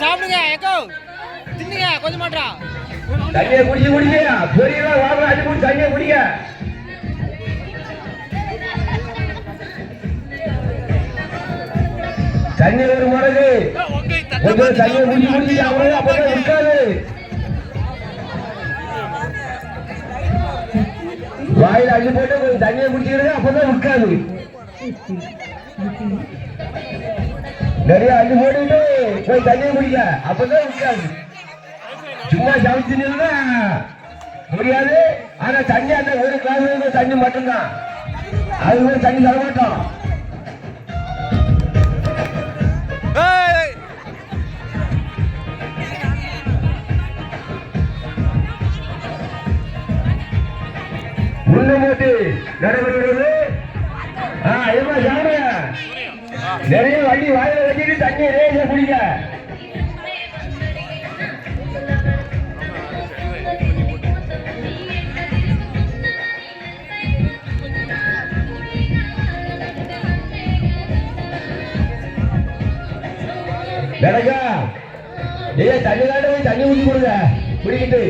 சாப்பிடுங்க எக்கோ தின்னுங்க கொஞ்சம் மாட்டா தண்ணியை குடிச்சு குடிங்க பெரியவா வாங்க அடி குடி தண்ணியை குடிங்க தண்ணி ஒரு முறைக்கு கொஞ்சம் தண்ணியை குடிச்சு குடிச்சு அவங்க அப்பதான் இருக்காது வாயில அள்ளி போட்டு கொஞ்சம் தண்ணியை குடிச்சுக்கிறது அப்பதான் இருக்காது நிறைய அள்ளி போட்டுட்டு கொஞ்சம் தண்ணியை குடிக்க அப்பதான் இருக்காது சும்மா சமைச்சு முடியாது ஆனா தண்ணி அந்த ஒரு கிளாஸ் தண்ணி மட்டும்தான் அது கூட தண்ணி தர மாட்டோம் முன்னமூட்டி நடைபெறுகிறது நிறைய வண்டி வாயில வச்சுட்டு தண்ணி ரேச குடிக்க நடக்கா ஏ தண்ணி காட்ட போய் தண்ணி ஊற்றி கொடுங்க குடிக்கிட்டு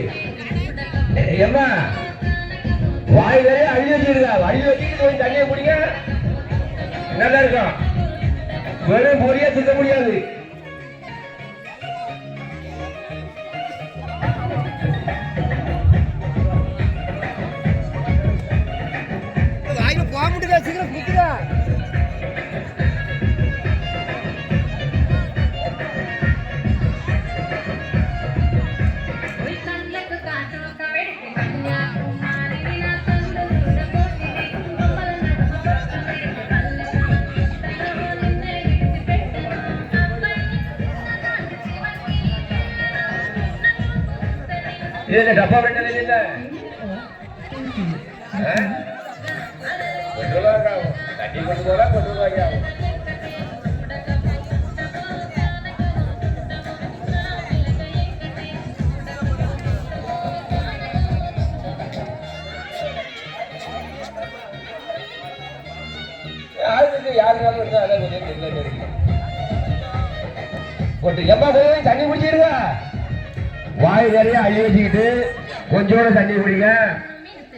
ஏம்மா வாயிலே அள்ளி வச்சிருக்கா அள்ளி வச்சுட்டு போய் தண்ணியை குடிங்க நல்லா இருக்கும் வெறும் பொரியா திட்ட முடியாது வாயில போக முடியல சீக்கிரம் குத்துடா டப்பா வெட்டல இல்ல தண்ணி கொண்டு போறா கொண்டு போறாங்க தண்ணி குடிச்சிருங்க வாய் நிறைய அள்ளி வச்சுக்கிட்டு கொஞ்சோட தண்ணி குடிங்க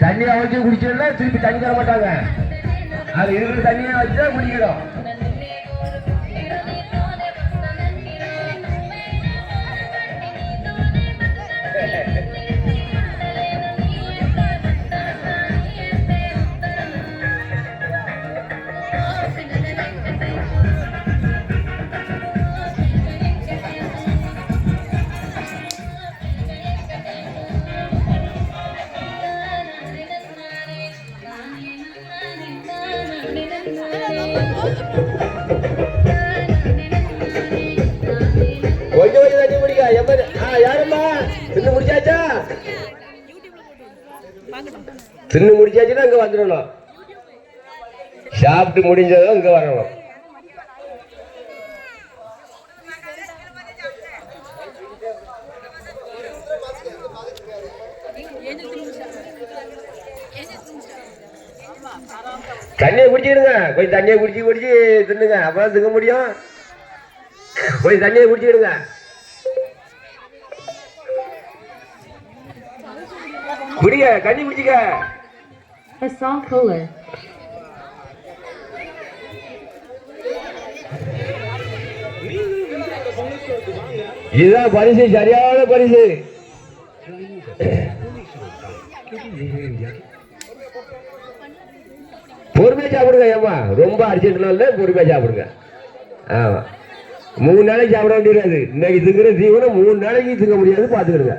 தண்ணி அவச்சு குடிச்சோம்னா திருப்பி தண்ணி தர மாட்டாங்க அது இருக்கிற தண்ணியை வச்சுதான் குடிக்கிறோம் கொஞ்சம் கொஞ்சம் தண்ணி குடிக்க யாரம்மா தின்னு முடிச்சாச்சா தின்னு முடிச்சாச்சுன்னா இங்க வந்துடணும் சாப்பிட்டு முடிஞ்சதும் இங்க வரணும் தண்ணியை குடிச்சிடுங்க கொஞ்சம் தண்ணியை குடிச்சு குடிச்சு தின்னுங்க அப்பதான் திங்க முடியும் கொஞ்சம் தண்ணியை குடிச்சிடுங்க குடிங்க தண்ணி குடிச்சுக்க இதுதான் பரிசு சரியான பரிசு பொறுமையா சாப்பிடுங்க ஏமா ரொம்ப அர்ஜென்ட்லாம் இல்லை பொறுமையா சாப்பிடுங்க ஆமா 3 நாளைக்கு சாப்பிட வேண்டியது இன்னைக்கு திங்கிற தீவனம் 3 நாளைக்கு திங்க முடியாது பாத்துக்கிடுங்க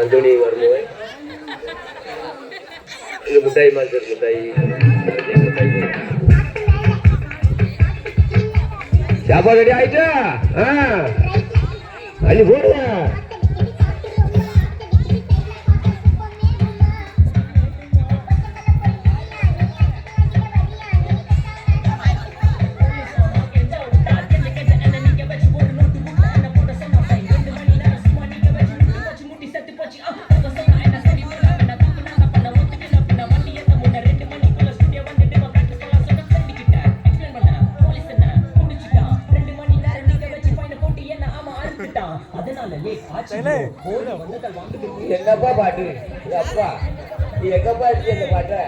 அந்தோனி வரும்போது இது முட்டாய் மாதிரி முட்டாய் சாப்பாடு ரெடி ஆயிட்டா அள்ளி போடுங்க என்னப்பா பாட்டு அப்பா நீ எங்கப்பா இருக்கு அந்த பாட்டை